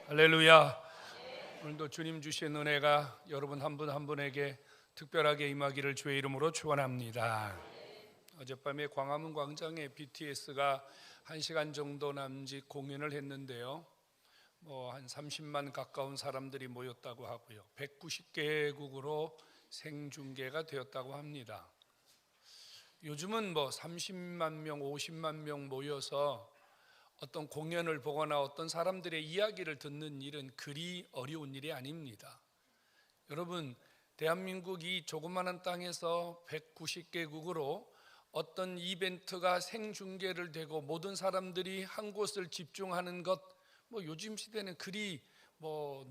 할렐루야. 오늘도 주님 주신 은혜가 여러분 한 분 한 분에게 특별하게 임하기를 주의 이름으로 축원합니다. 어젯밤에 광화문 광장에 BTS가 1시간 정도 남짓 공연을 했는데요, 한 30만 가까운 사람들이 모였다고 하고요, 190개국으로 생중계가 되었다고 합니다. 요즘은 30만 명, 50만 명 모여서 어떤 공연을 보거나 어떤 사람들의 이야기를 듣는 일은 그리 어려운 일이 아닙니다. 여러분, 대한민국 이 조그마한 땅에서 190개국으로 어떤 이벤트가 생중계를 되고 모든 사람들이 한 곳을 집중하는 것, 요즘 시대는 그리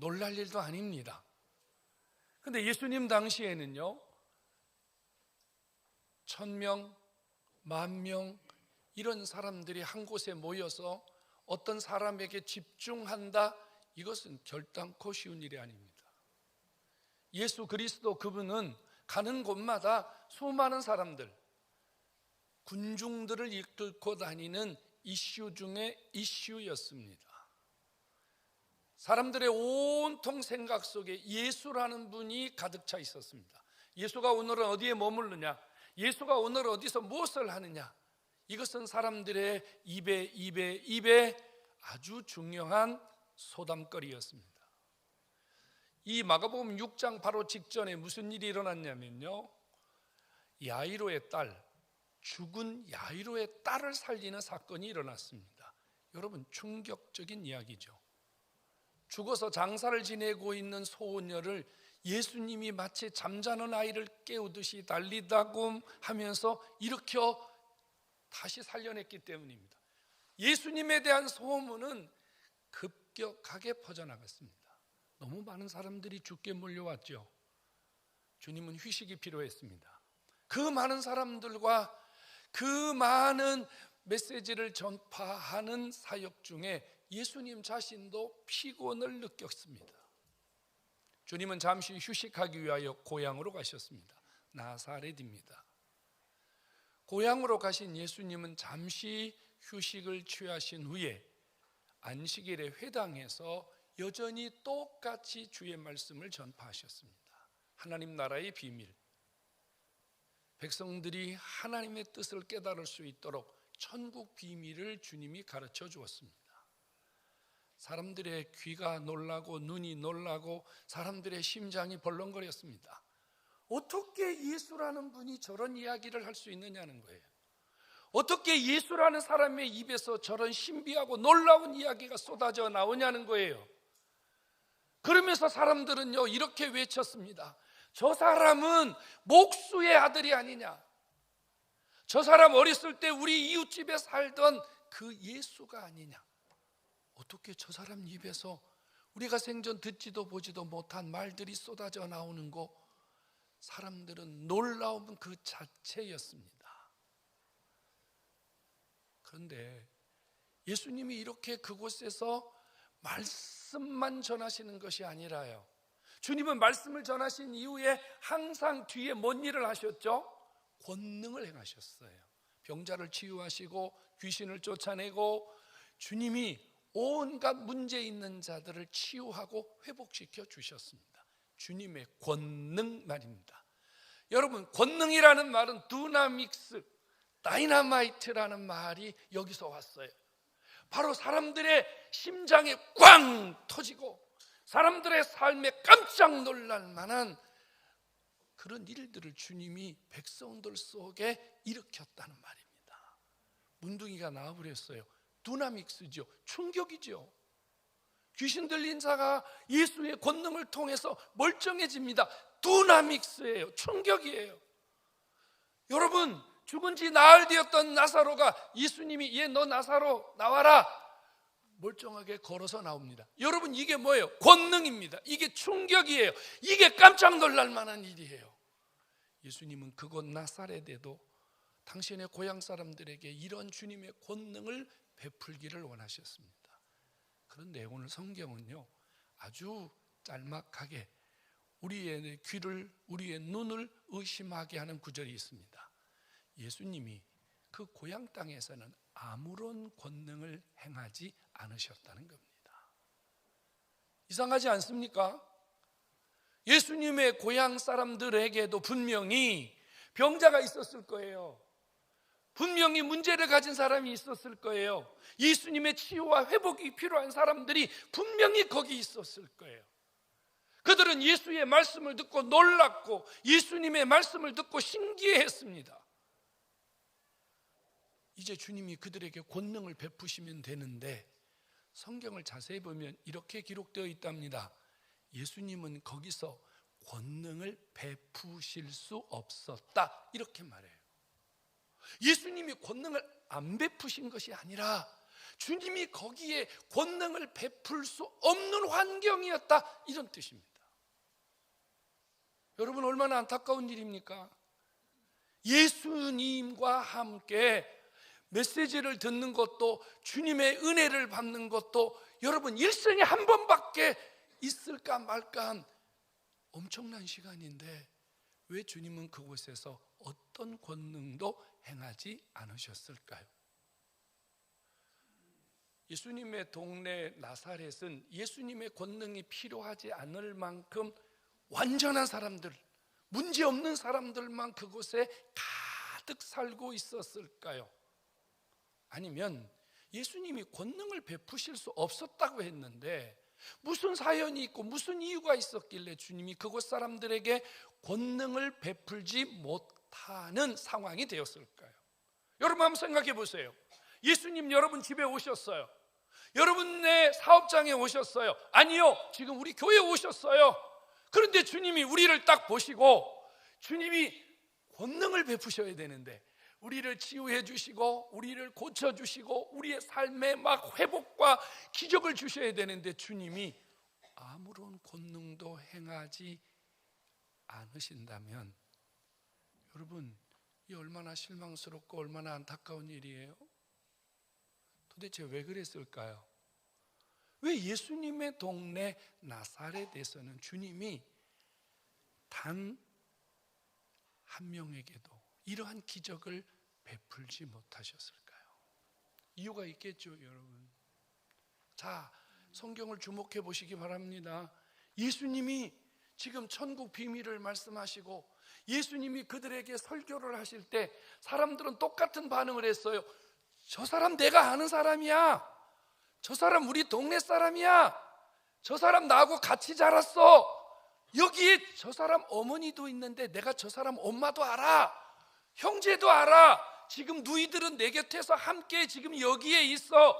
놀랄 일도 아닙니다. 그런데 예수님 당시에는요, 1000명, 10,000명 이런 사람들이 한 곳에 모여서 어떤 사람에게 집중한다, 이것은 결단코 쉬운 일이 아닙니다. 예수 그리스도 그분은 가는 곳마다 수많은 사람들, 군중들을 이끌고 다니는 이슈 중에 이슈였습니다. 사람들의 온통 생각 속에 예수라는 분이 가득 차 있었습니다. 예수가 오늘은 어디에 머무르냐, 예수가 오늘 어디서 무엇을 하느냐, 이것은 사람들의 입에 아주 중요한 소담거리였습니다. 이 마가복음 6장 바로 직전에 무슨 일이 일어났냐면요, 야이로의 딸, 죽은 야이로의 딸을 살리는 사건이 일어났습니다. 여러분, 충격적인 이야기죠. 죽어서 장사를 지내고 있는 소녀를 예수님이 마치 잠자는 아이를 깨우듯이 달리다고 하면서 일으켜 다시 살려냈기 때문입니다. 예수님에 대한 소문은 급격하게 퍼져나갔습니다. 너무 많은 사람들이 주께 몰려왔죠. 주님은 휴식이 필요했습니다. 그 많은 사람들과 그 많은 메시지를 전파하는 사역 중에 예수님 자신도 피곤을 느꼈습니다. 주님은 잠시 휴식하기 위하여 고향으로 가셨습니다. 나사렛입니다. 고향으로 가신 예수님은 잠시 휴식을 취하신 후에 안식일에 회당에서 여전히 똑같이 주의 말씀을 전파하셨습니다. 하나님 나라의 비밀, 백성들이 하나님의 뜻을 깨달을 수 있도록 천국 비밀을 주님이 가르쳐 주었습니다. 사람들의 귀가 놀라고 눈이 놀라고 사람들의 심장이 벌렁거렸습니다. 어떻게 예수라는 분이 저런 이야기를 할 수 있느냐는 거예요. 어떻게 예수라는 사람의 입에서 저런 신비하고 놀라운 이야기가 쏟아져 나오냐는 거예요. 그러면서 사람들은요, 이렇게 외쳤습니다. 저 사람은 목수의 아들이 아니냐, 저 사람 어렸을 때 우리 이웃집에 살던 그 예수가 아니냐. 어떻게 저 사람 입에서 우리가 생전 듣지도 보지도 못한 말들이 쏟아져 나오는 거. 사람들은 놀라운 그 자체였습니다. 그런데 예수님이 이렇게 그곳에서 말씀만 전하시는 것이 아니라요, 주님은 말씀을 전하신 이후에 항상 뒤에 뭔 일을 하셨죠? 권능을 행하셨어요. 병자를 치유하시고 귀신을 쫓아내고, 주님이 온갖 문제 있는 자들을 치유하고 회복시켜 주셨습니다. 주님의 권능 말입니다. 여러분, 권능이라는 말은 두나믹스, 다이나마이트라는 말이 여기서 왔어요. 바로 사람들의 심장에 꽝 터지고 사람들의 삶에 깜짝 놀랄 만한 그런 일들을 주님이 백성들 속에 일으켰다는 말입니다. 문둥이가 나와버렸어요. 두나믹스죠. 충격이죠. 귀신 들린 자가 예수의 권능을 통해서 멀쩡해집니다. 두나믹스예요. 충격이에요. 여러분, 죽은 지 나흘 되었던 나사로가 예수님이 너 나사로 나와라, 멀쩡하게 걸어서 나옵니다. 여러분, 이게 뭐예요? 권능입니다. 이게 충격이에요. 이게 깜짝 놀랄 만한 일이에요. 예수님은 그곳 나사렛에도 당신의 고향 사람들에게 이런 주님의 권능을 베풀기를 원하셨습니다. 그런데 오늘 성경은요, 아주 짤막하게 우리의 귀를, 우리의 눈을 의심하게 하는 구절이 있습니다. 예수님이 그 고향 땅에서는 아무런 권능을 행하지 않으셨다는 겁니다. 이상하지 않습니까? 예수님의 고향 사람들에게도 분명히 병자가 있었을 거예요. 분명히 문제를 가진 사람이 있었을 거예요. 예수님의 치유와 회복이 필요한 사람들이 분명히 거기 있었을 거예요. 그들은 예수의 말씀을 듣고 놀랐고 예수님의 말씀을 듣고 신기해했습니다. 이제 주님이 그들에게 권능을 베푸시면 되는데 성경을 자세히 보면 이렇게 기록되어 있답니다. 예수님은 거기서 권능을 베푸실 수 없었다, 이렇게 말해요. 예수님이 권능을 안 베푸신 것이 아니라 주님이 거기에 권능을 베풀 수 없는 환경이었다, 이런 뜻입니다. 여러분, 얼마나 안타까운 일입니까? 예수님과 함께 메시지를 듣는 것도, 주님의 은혜를 받는 것도 여러분 일생에 한 번밖에 있을까 말까 한 엄청난 시간인데 왜 주님은 그곳에서 어떤 권능도 행하지 않으셨을까요? 예수님의 동네 나사렛은 예수님의 권능이 필요하지 않을 만큼 완전한 사람들, 문제없는 사람들만 그곳에 가득 살고 있었을까요? 아니면 예수님이 권능을 베푸실 수 없었다고 했는데 무슨 사연이 있고 무슨 이유가 있었길래 주님이 그곳 사람들에게 권능을 베풀지 못하는 상황이 되었을까요? 여러분 한번 생각해 보세요. 예수님 여러분 집에 오셨어요. 여러분의 사업장에 오셨어요. 아니요, 지금 우리 교회에 오셨어요. 그런데 주님이 우리를 딱 보시고 주님이 권능을 베푸셔야 되는데 우리를 치유해 주시고 우리를 고쳐 주시고 우리의 삶에 막 회복과 기적을 주셔야 되는데 주님이 아무런 권능도 행하지 않으신다면 여러분, 이 얼마나 실망스럽고 얼마나 안타까운 일이에요? 도대체 왜 그랬을까요? 왜 예수님의 동네 나사렛에서는 주님이 단 한 명에게도 이러한 기적을 베풀지 못하셨을까요? 이유가 있겠죠, 여러분. 자, 성경을 주목해 보시기 바랍니다. 예수님이 지금 천국 비밀을 말씀하시고 예수님이 그들에게 설교를 하실 때 사람들은 똑같은 반응을 했어요. 저 사람 내가 아는 사람이야. 저 사람 우리 동네 사람이야. 저 사람 나하고 같이 자랐어. 여기에 저 사람 어머니도 있는데 내가 저 사람 엄마도 알아. 형제도 알아. 지금 너희들은 내 곁에서 함께 지금 여기에 있어.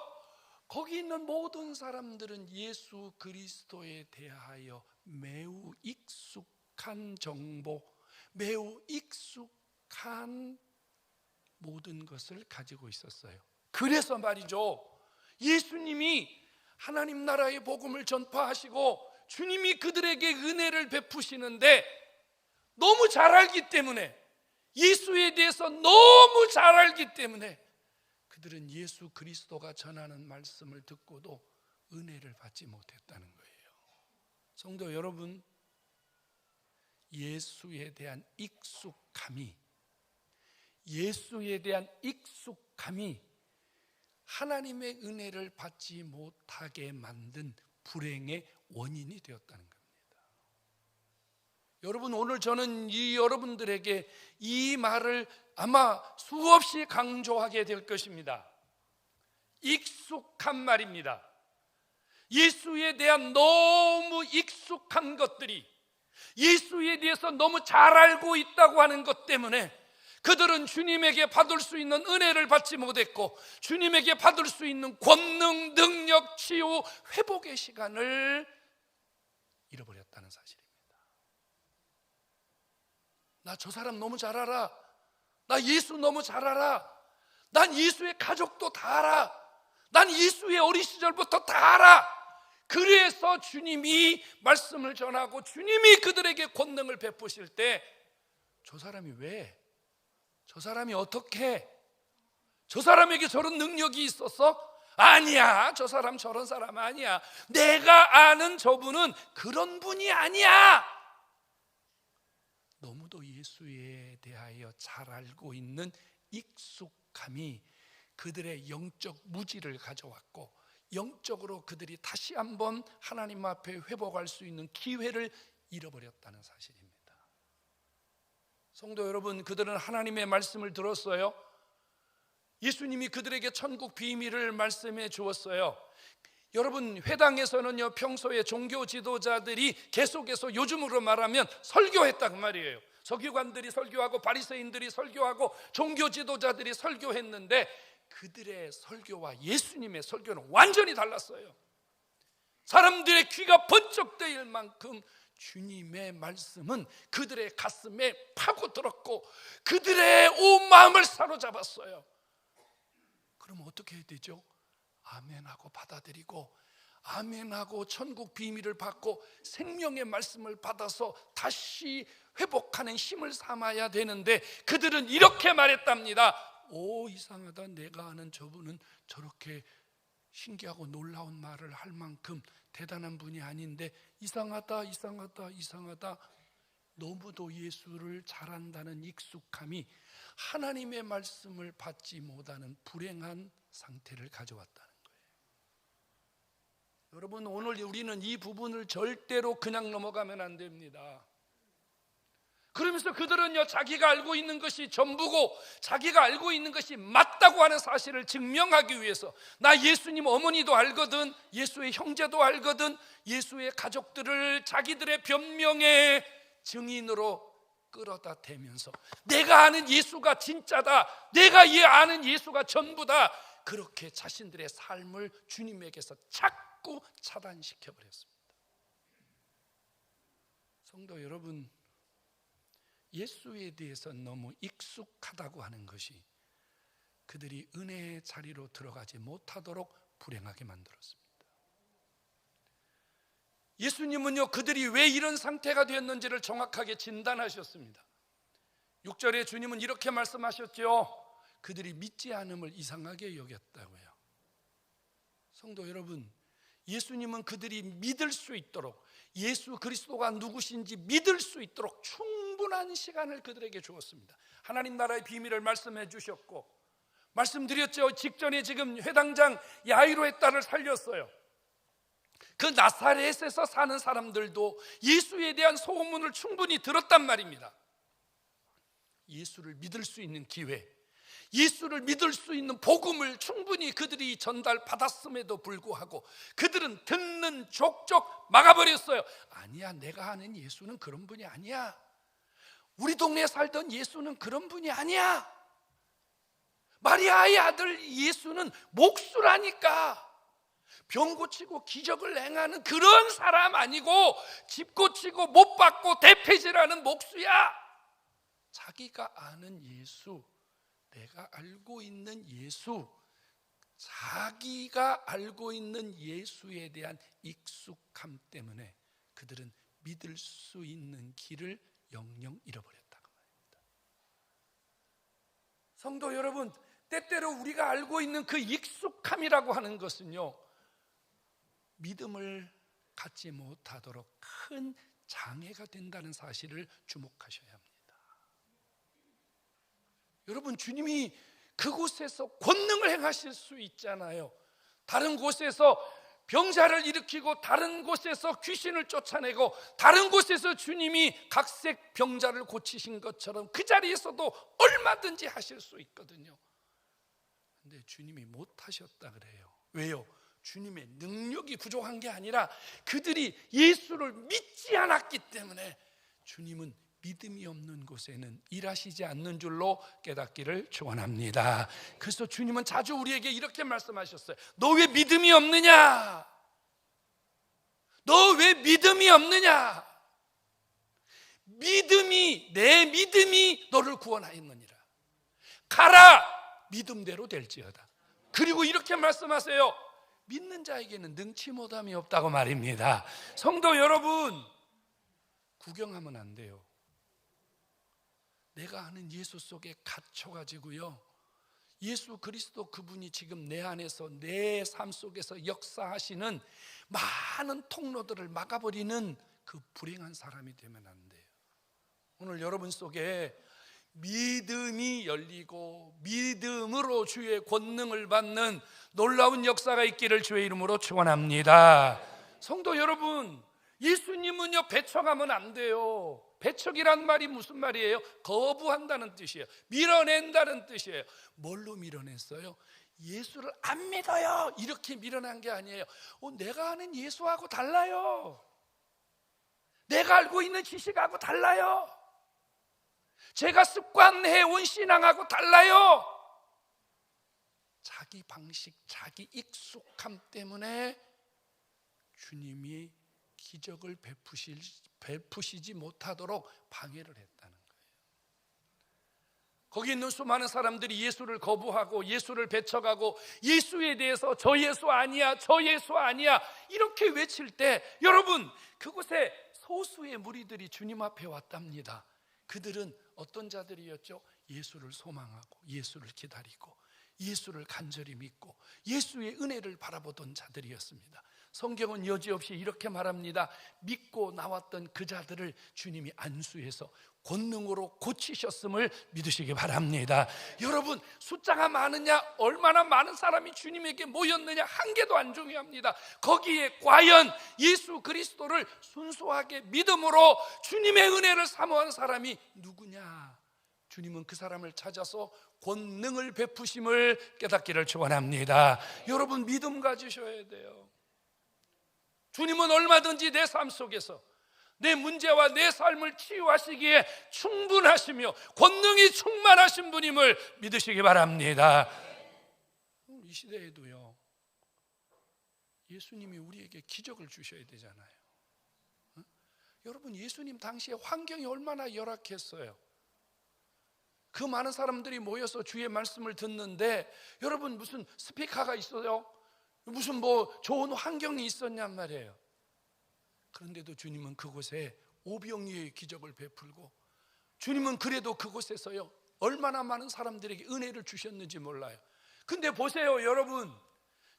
거기 있는 모든 사람들은 예수 그리스도에 대하여 매우 익숙한 정보, 매우 익숙한 모든 것을 가지고 있었어요. 그래서 말이죠, 예수님이 하나님 나라의 복음을 전파하시고 주님이 그들에게 은혜를 베푸시는데 너무 잘 알기 때문에, 예수에 대해서 너무 잘 알기 때문에 그들은 예수 그리스도가 전하는 말씀을 듣고도 은혜를 받지 못했다는 거예요. 성도 여러분, 예수에 대한 익숙함이 하나님의 은혜를 받지 못하게 만든 불행의 원인이 되었다는 겁니다. 여러분, 오늘 저는 여러분들에게 이 말을 아마 수없이 강조하게 될 것입니다. 익숙한 말입니다. 예수에 대한 너무 익숙한 것들이, 예수에 대해서 너무 잘 알고 있다고 하는 것 때문에 그들은 주님에게 받을 수 있는 은혜를 받지 못했고 주님에게 받을 수 있는 권능, 능력, 치유, 회복의 시간을 잃어버렸다는 사실입니다. 나 저 사람 너무 잘 알아. 나 예수 너무 잘 알아. 난 예수의 가족도 다 알아. 난 예수의 어린 시절부터 다 알아. 그래서 주님이 말씀을 전하고 주님이 그들에게 권능을 베푸실 때 저 사람이 왜? 저 사람이 어떻게? 저 사람에게 저런 능력이 있었어? 아니야, 저 사람 저런 사람 아니야. 내가 아는 저분은 그런 분이 아니야. 너무도 예수에 대하여 잘 알고 있는 익숙함이 그들의 영적 무지를 가져왔고 영적으로 그들이 다시 한번 하나님 앞에 회복할 수 있는 기회를 잃어버렸다는 사실입니다. 성도 여러분, 그들은 하나님의 말씀을 들었어요. 예수님이 그들에게 천국 비밀을 말씀해 주었어요. 여러분, 회당에서는요, 평소에 종교 지도자들이 계속해서 요즘으로 말하면 설교했단 말이에요. 서기관들이 설교하고 바리새인들이 설교하고 종교 지도자들이 설교했는데 그들의 설교와 예수님의 설교는 완전히 달랐어요. 사람들의 귀가 번쩍 뜨일 만큼 주님의 말씀은 그들의 가슴에 파고들었고 그들의 온 마음을 사로잡았어요. 그럼 어떻게 해야 되죠? 아멘하고 받아들이고 아멘하고 천국 비밀을 받고 생명의 말씀을 받아서 다시 회복하는 힘을 삼아야 되는데 그들은 이렇게 말했답니다. 오, 이상하다. 내가 아는 저분은 저렇게 신기하고 놀라운 말을 할 만큼 대단한 분이 아닌데 이상하다. 너무도 예수를 잘한다는 익숙함이 하나님의 말씀을 받지 못하는 불행한 상태를 가져왔다는 거예요. 여러분, 오늘 우리는 이 부분을 절대로 그냥 넘어가면 안 됩니다. 그러면서 그들은요, 자기가 알고 있는 것이 전부고 자기가 알고 있는 것이 맞다고 하는 사실을 증명하기 위해서 나 예수님 어머니도 알거든, 예수의 형제도 알거든, 예수의 가족들을 자기들의 변명의 증인으로 끌어다 대면서 내가 아는 예수가 진짜다, 내가 아는 예수가 전부다, 그렇게 자신들의 삶을 주님에게서 자꾸 차단시켜 버렸습니다. 성도 여러분, 예수에 대해서 너무 익숙하다고 하는 것이 그들이 은혜의 자리로 들어가지 못하도록 불행하게 만들었습니다. 예수님은요, 그들이 왜 이런 상태가 되었는지를 정확하게 진단하셨습니다. 6절에 주님은 이렇게 말씀하셨죠. 그들이 믿지 않음을 이상하게 여겼다고요. 성도 여러분, 예수님은 그들이 믿을 수 있도록, 예수 그리스도가 누구신지 믿을 수 있도록 충분한 시간을 그들에게 주었습니다. 하나님 나라의 비밀을 말씀해 주셨고, 말씀드렸죠. 직전에 지금 회당장 야이로의 딸을 살렸어요. 그 나사렛에서 사는 사람들도 예수에 대한 소문을 충분히 들었단 말입니다. 예수를 믿을 수 있는 기회, 예수를 믿을 수 있는 복음을 충분히 그들이 전달받았음에도 불구하고 그들은 듣는 족족 막아버렸어요. 아니야, 내가 아는 예수는 그런 분이 아니야. 우리 동네에 살던 예수는 그런 분이 아니야. 마리아의 아들 예수는 목수라니까. 병 고치고 기적을 행하는 그런 사람 아니고 집 고치고 못 받고 대패질하는 목수야. 자기가 아는 예수, 내가 알고 있는 예수, 자기가 알고 있는 예수에 대한 익숙함 때문에 그들은 믿을 수 있는 길을 영영 잃어버렸다고 말입니다. 성도 여러분, 때때로 우리가 알고 있는 그 익숙함이라고 하는 것은요, 믿음을 갖지 못하도록 큰 장애가 된다는 사실을 주목하셔야 합니다. 여러분, 주님이 그곳에서 권능을 행하실 수 있잖아요. 다른 곳에서 병자를 일으키고 다른 곳에서 귀신을 쫓아내고 다른 곳에서 주님이 각색 병자를 고치신 것처럼 그 자리에서도 얼마든지 하실 수 있거든요. 근데 주님이 못하셨다 그래요. 왜요? 주님의 능력이 부족한 게 아니라 그들이 예수를 믿지 않았기 때문에 주님은 믿음이 없는 곳에는 일하시지 않는 줄로 깨닫기를 축원합니다. 그래서 주님은 자주 우리에게 이렇게 말씀하셨어요. 너 왜 믿음이 없느냐? 너 왜 믿음이 없느냐? 내 믿음이 너를 구원하였느니라. 가라, 믿음대로 될지어다. 그리고 이렇게 말씀하세요. 믿는 자에게는 능치 못함이 없다고 말입니다. 성도 여러분, 구경하면 안 돼요. 내가 아는 예수 속에 갇혀가지고요, 예수 그리스도 그분이 지금 내 안에서 내 삶 속에서 역사하시는 많은 통로들을 막아버리는 그 불행한 사람이 되면 안 돼요. 오늘 여러분 속에 믿음이 열리고 믿음으로 주의 권능을 받는 놀라운 역사가 있기를 주의 이름으로 축원합니다. 성도 여러분, 예수님은요 배척하면 안 돼요. 배척이란 말이 무슨 말이에요? 거부한다는 뜻이에요. 밀어낸다는 뜻이에요. 뭘로 밀어냈어요? 예수를 안 믿어요 이렇게 밀어낸 게 아니에요. 내가 아는 예수하고 달라요. 내가 알고 있는 지식하고 달라요. 제가 습관해온 신앙하고 달라요. 자기 방식, 자기 익숙함 때문에 주님이 기적을 베푸시지 못하도록 방해를 했다는 거예요. 거기 있는 수많은 사람들이 예수를 거부하고 예수를 배척하고 예수에 대해서 저 예수 아니야, 저 예수 아니야 이렇게 외칠 때 여러분, 그곳에 소수의 무리들이 주님 앞에 왔답니다. 그들은 어떤 자들이었죠? 예수를 소망하고 예수를 기다리고 예수를 간절히 믿고 예수의 은혜를 바라보던 자들이었습니다. 성경은 여지없이 이렇게 말합니다. 믿고 나왔던 그 자들을 주님이 안수해서 권능으로 고치셨음을 믿으시기 바랍니다. 여러분, 숫자가 많으냐, 얼마나 많은 사람이 주님에게 모였느냐 한 개도 안 중요합니다. 거기에 과연 예수 그리스도를 순수하게 믿음으로 주님의 은혜를 사모한 사람이 누구냐? 주님은 그 사람을 찾아서 권능을 베푸심을 깨닫기를 축원합니다. 여러분, 믿음 가지셔야 돼요. 주님은 얼마든지 내 삶 속에서 내 문제와 내 삶을 치유하시기에 충분하시며 권능이 충만하신 분임을 믿으시기 바랍니다. 이 시대에도요, 예수님이 우리에게 기적을 주셔야 되잖아요. 여러분, 예수님 당시에 환경이 얼마나 열악했어요. 그 많은 사람들이 모여서 주의 말씀을 듣는데 여러분, 무슨 스피커가 있어요? 무슨 좋은 환경이 있었냔 말이에요. 그런데도 주님은 그곳에 오병이어의 기적을 베풀고 주님은 그래도 그곳에서요 얼마나 많은 사람들에게 은혜를 주셨는지 몰라요. 근데 보세요 여러분,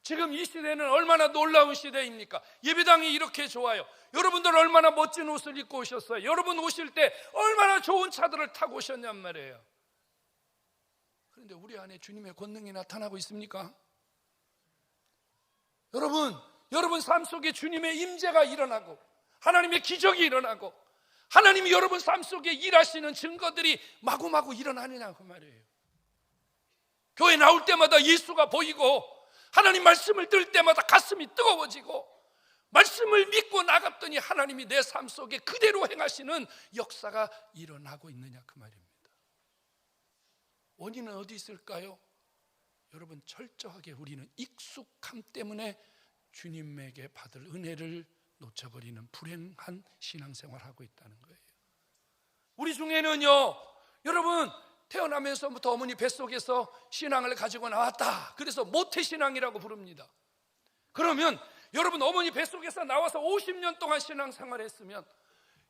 지금 이 시대는 얼마나 놀라운 시대입니까? 예배당이 이렇게 좋아요. 여러분들 얼마나 멋진 옷을 입고 오셨어요. 여러분 오실 때 얼마나 좋은 차들을 타고 오셨냔 말이에요. 그런데 우리 안에 주님의 권능이 나타나고 있습니까? 여러분 삶 속에 주님의 임재가 일어나고 하나님의 기적이 일어나고 하나님이 여러분 삶 속에 일하시는 증거들이 마구마구 일어나느냐 그 말이에요. 교회 나올 때마다 예수가 보이고 하나님 말씀을 들을 때마다 가슴이 뜨거워지고 말씀을 믿고 나갔더니 하나님이 내 삶 속에 그대로 행하시는 역사가 일어나고 있느냐 그 말입니다. 원인은 어디 있을까요? 여러분, 철저하게 우리는 익숙함 때문에 주님에게 받을 은혜를 놓쳐버리는 불행한 신앙생활을 하고 있다는 거예요. 우리 중에는요, 여러분 태어나면서부터 어머니 뱃속에서 신앙을 가지고 나왔다, 그래서 모태신앙이라고 부릅니다. 그러면 여러분 어머니 뱃속에서 나와서 50년 동안 신앙생활을 했으면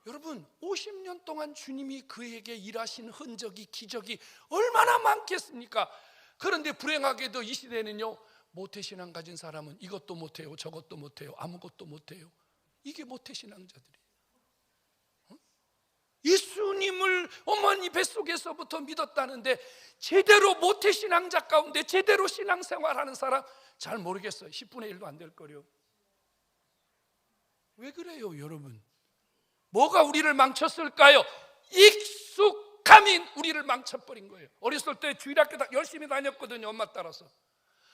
여러분 50년 동안 주님이 그에게 일하신 흔적이 기적이 얼마나 많겠습니까? 그런데 불행하게도 이 시대는요, 모태신앙 가진 사람은 이것도 못해요, 저것도 못해요, 아무것도 못해요. 이게 모태신앙자들이에요. 예수님을 어머니 뱃속에서부터 믿었다는데 제대로 모태신앙자 가운데 제대로 신앙생활하는 사람 잘 모르겠어요. 10분의 1도 안 될 거요. 왜 그래요 여러분? 뭐가 우리를 망쳤을까요? 익숙함이 우리를 망쳐버린 거예요. 어렸을 때 주일학교 열심히 다녔거든요. 엄마 따라서.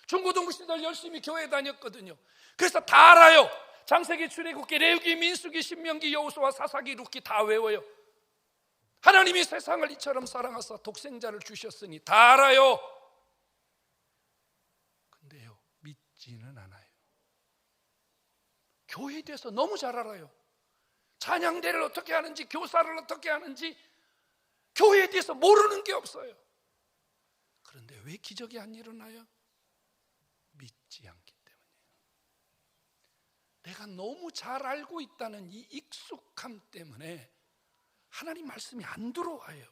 중고등부 시절 열심히 교회 다녔거든요. 그래서 다 알아요. 창세기, 출애굽기, 레위기, 민수기, 신명기, 여호수아, 사사기, 룻기 다 외워요. 하나님이 세상을 이처럼 사랑하사 독생자를 주셨으니 다 알아요. 근데요, 믿지는 않아요. 교회에 대해서 너무 잘 알아요. 찬양대를 어떻게 하는지, 교사를 어떻게 하는지, 교회에 대해서 모르는 게 없어요. 그런데 왜 기적이 안 일어나요? 믿지 않기 때문이에요. 내가 너무 잘 알고 있다는 이 익숙함 때문에 하나님 말씀이 안 들어와요.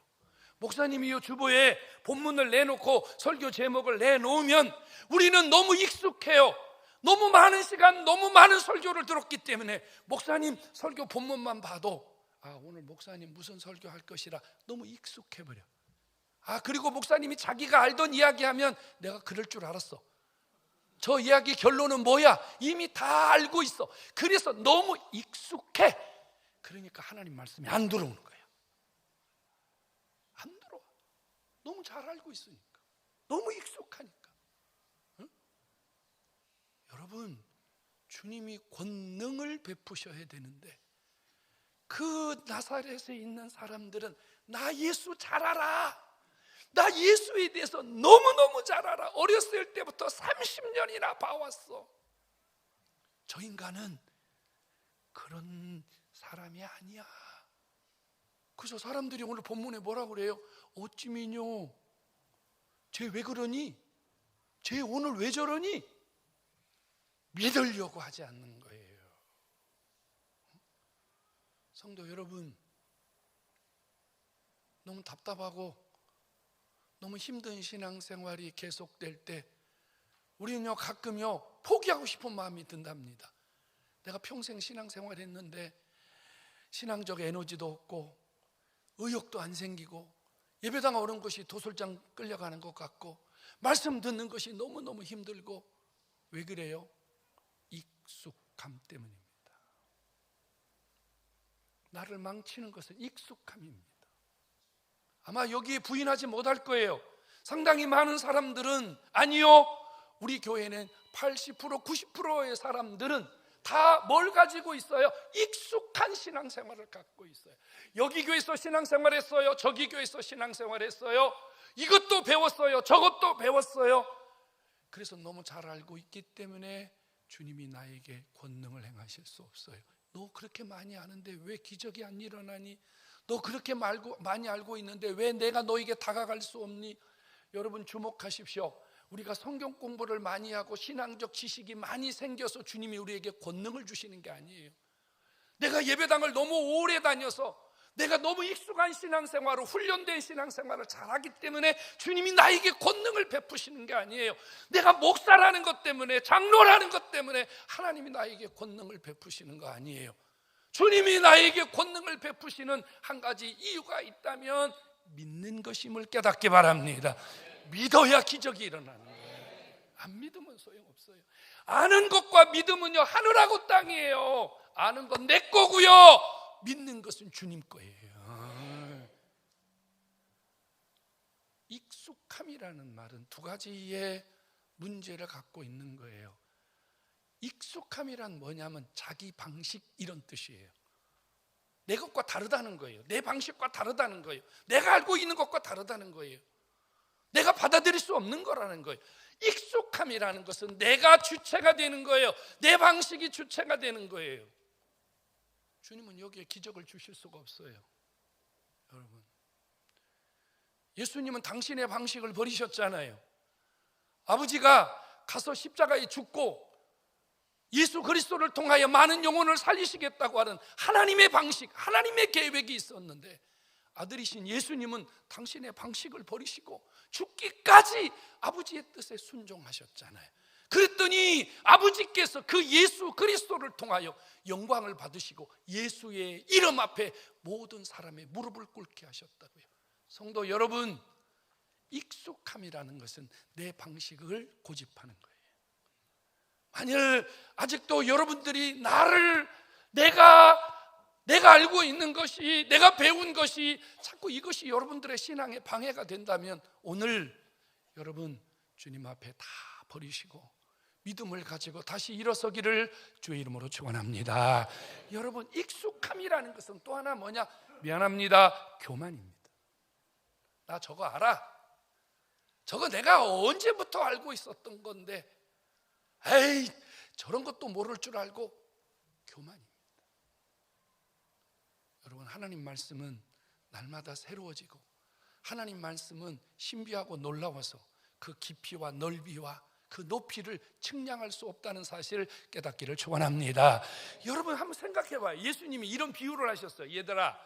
목사님이요 주보에 본문을 내놓고 설교 제목을 내놓으면 우리는 너무 익숙해요. 너무 많은 시간, 너무 많은 설교를 들었기 때문에 목사님 설교 본문만 봐도 오늘 목사님 무슨 설교할 것이라 너무 익숙해버려. 그리고 목사님이 자기가 알던 이야기하면 내가 그럴 줄 알았어. 저 이야기 결론은 뭐야? 이미 다 알고 있어. 그래서 너무 익숙해. 그러니까 하나님 말씀이 안 들어오는 거예요. 안 들어와. 너무 잘 알고 있으니까. 너무 익숙하니까. 응? 여러분, 주님이 권능을 베푸셔야 되는데 그 나사렛에 있는 사람들은 나 예수 잘 알아. 나 예수에 대해서 너무너무 잘 알아. 어렸을 때부터 30년이나 봐왔어. 저 인간은 그런 사람이 아니야. 그래서 사람들이 오늘 본문에 뭐라고 그래요? 어찌미뇨? 쟤 왜 그러니? 쟤 오늘 왜 저러니? 믿으려고 하지 않는 거예요. 성도 여러분, 너무 답답하고 너무 힘든 신앙생활이 계속될 때 우리는요 가끔요 포기하고 싶은 마음이 든답니다. 내가 평생 신앙생활 했는데 신앙적 에너지도 없고 의욕도 안 생기고 예배당 오는 것이 도솔장 끌려가는 것 같고 말씀 듣는 것이 너무너무 힘들고. 왜 그래요? 익숙함 때문입니다. 나를 망치는 것은 익숙함입니다. 아마 여기에 부인하지 못할 거예요. 상당히 많은 사람들은 아니요, 우리 교회는 80% 90%의 사람들은 다 뭘 가지고 있어요? 익숙한 신앙생활을 갖고 있어요. 여기 교회에서 신앙생활했어요. 저기 교회에서 신앙생활했어요. 이것도 배웠어요. 저것도 배웠어요. 그래서 너무 잘 알고 있기 때문에 주님이 나에게 권능을 행하실 수 없어요. 너 그렇게 많이 아는데 왜 기적이 안 일어나니? 너 그렇게 많이 알고 있는데 왜 내가 너에게 다가갈 수 없니? 여러분 주목하십시오. 우리가 성경 공부를 많이 하고 신앙적 지식이 많이 생겨서 주님이 우리에게 권능을 주시는 게 아니에요. 내가 예배당을 너무 오래 다녀서 내가 너무 익숙한 신앙생활로 훈련된 신앙생활을 잘하기 때문에 주님이 나에게 권능을 베푸시는 게 아니에요. 내가 목사라는 것 때문에, 장로라는 것 때문에 하나님이 나에게 권능을 베푸시는 거 아니에요. 주님이 나에게 권능을 베푸시는 한 가지 이유가 있다면 믿는 것임을 깨닫기 바랍니다. 믿어야 기적이 일어나는 거예요. 안 믿으면 소용없어요. 아는 것과 믿음은요 하늘하고 땅이에요. 아는 건 내 거고요, 믿는 것은 주님 거예요. 익숙함이라는 말은 두 가지의 문제를 갖고 있는 거예요. 익숙함이란 뭐냐면 자기 방식 이런 뜻이에요. 내 것과 다르다는 거예요. 내 방식과 다르다는 거예요. 내가 알고 있는 것과 다르다는 거예요. 내가 받아들일 수 없는 거라는 거예요. 익숙함이라는 것은 내가 주체가 되는 거예요. 내 방식이 주체가 되는 거예요. 주님은 여기에 기적을 주실 수가 없어요. 여러분, 예수님은 당신의 방식을 버리셨잖아요. 아버지가 가서 십자가에 죽고 예수 그리스도를 통하여 많은 영혼을 살리시겠다고 하는 하나님의 방식, 하나님의 계획이 있었는데 아들이신 예수님은 당신의 방식을 버리시고 죽기까지 아버지의 뜻에 순종하셨잖아요. 그랬더니 아버지께서 그 예수 그리스도를 통하여 영광을 받으시고 예수의 이름 앞에 모든 사람의 무릎을 꿇게 하셨다고요. 성도 여러분, 익숙함이라는 것은 내 방식을 고집하는 거예요. 만일 아직도 여러분들이 내가 알고 있는 것이, 내가 배운 것이 자꾸 이것이 여러분들의 신앙에 방해가 된다면 오늘 여러분 주님 앞에 다 버리시고 믿음을 가지고 다시 일어서기를 주의 이름으로 축원합니다. 여러분, 익숙함이라는 것은 또 하나 뭐냐? 미안합니다, 교만입니다. 나 저거 알아. 저거 내가 언제부터 알고 있었던 건데, 에이, 저런 것도 모를 줄 알고. 교만입니다. 여러분, 하나님 말씀은 날마다 새로워지고 하나님 말씀은 신비하고 놀라워서 그 깊이와 넓이와 그 높이를 측량할 수 없다는 사실을 깨닫기를 축원합니다. 여러분 한번 생각해봐요. 예수님이 이런 비유를 하셨어요. 얘들아,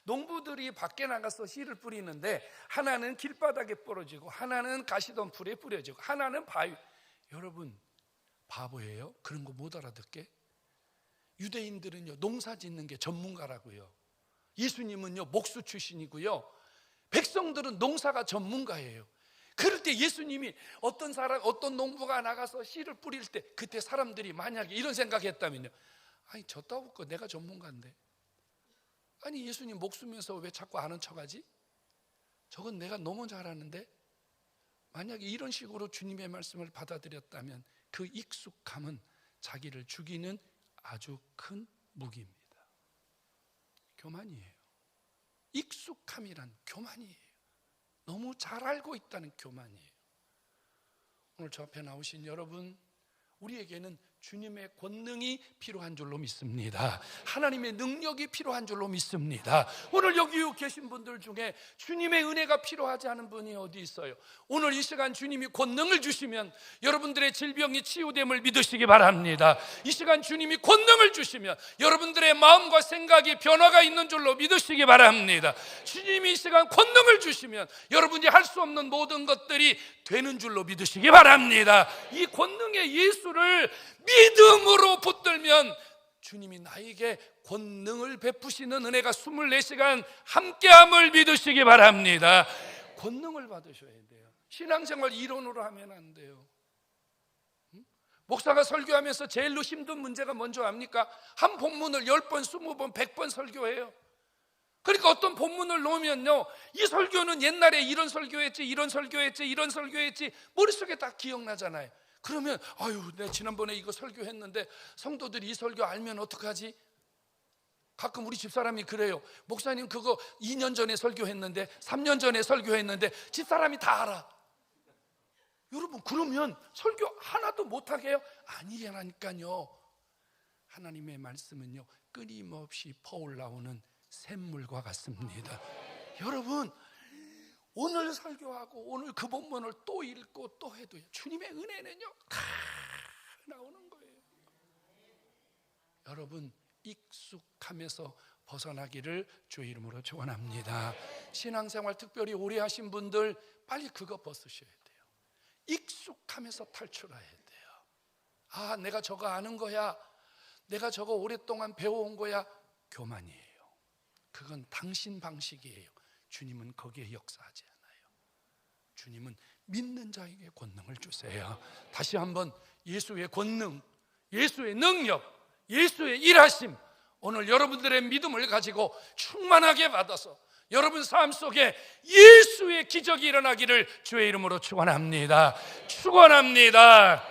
농부들이 밖에 나가서 씨를 뿌리는데 하나는 길바닥에 부러지고 하나는 가시덤 풀에 뿌려지고 하나는 바위. 여러분 바보예요? 그런 거 못 알아듣게? 유대인들은요 농사 짓는 게 전문가라고요. 예수님은요 목수 출신이고요, 백성들은 농사가 전문가예요. 그럴 때 예수님이 어떤 농부가 나가서 씨를 뿌릴 때 그때 사람들이 만약에 이런 생각했다면요, 아니 저 따위거 내가 전문가인데, 아니 예수님 목숨에서 왜 자꾸 아는 척하지? 저건 내가 너무 잘하는데. 만약에 이런 식으로 주님의 말씀을 받아들였다면 그 익숙함은 자기를 죽이는 아주 큰 무기입니다. 교만이에요. 익숙함이란 교만이에요. 너무 잘 알고 있다는 교만이에요. 오늘 저 앞에 나오신 여러분, 우리에게는 주님의 권능이 필요한 줄로 믿습니다. 하나님의 능력이 필요한 줄로 믿습니다. 오늘 여기 계신 분들 중에 주님의 은혜가 필요하지 않은 분이 어디 있어요? 오늘 이 시간 주님이 권능을 주시면 여러분들의 질병이 치유됨을 믿으시기 바랍니다. 이 시간 주님이 권능을 주시면 여러분들의 마음과 생각이 변화가 있는 줄로 믿으시기 바랍니다. 주님이 이 시간 권능을 주시면 여러분이 할 수 없는 모든 것들이 되는 줄로 믿으시기 바랍니다. 이 권능의 예수를 믿음으로 붙들면 주님이 나에게 권능을 베푸시는 은혜가 24시간 함께함을 믿으시기 바랍니다. 권능을 받으셔야 돼요. 신앙생활 이론으로 하면 안 돼요. 목사가 설교하면서 제일로 힘든 문제가 뭔지 압니까? 한 본문을 10번, 20번, 100번 설교해요. 그러니까 어떤 본문을 놓으면요, 이 설교는 옛날에 이런 설교했지, 이런 설교했지, 이런 설교했지 머릿속에 딱 기억나잖아요. 그러면 아유, 내가 지난번에 이거 설교했는데 성도들이 이 설교 알면 어떡하지? 가끔 우리 집사람이 그래요. 목사님 그거 2년 전에 설교했는데, 3년 전에 설교했는데 집사람이 다 알아. 여러분, 그러면 설교 하나도 못하게 해요? 아니라니까요. 하나님의 말씀은요, 끊임없이 퍼올라오는 샘물과 같습니다. 여러분, 오늘 설교하고 오늘 그 본문을 또 읽고 또 해도 주님의 은혜는요 다 나오는 거예요. 여러분, 익숙함에서 벗어나기를 주의 이름으로 축원합니다. 신앙생활 특별히 오래 하신 분들 빨리 그거 벗으셔야 돼요. 익숙함에서 탈출해야 돼요. 아, 내가 저거 아는 거야, 내가 저거 오랫동안 배워온 거야. 교만이에요. 그건 당신 방식이에요. 주님은 거기에 역사하지 않아요. 주님은 믿는 자에게 권능을 주세요. 다시 한번 예수의 권능, 예수의 능력, 예수의 일하심, 오늘 여러분들의 믿음을 가지고 충만하게 받아서 여러분 삶 속에 예수의 기적이 일어나기를 주의 이름으로 축원합니다. 축원합니다.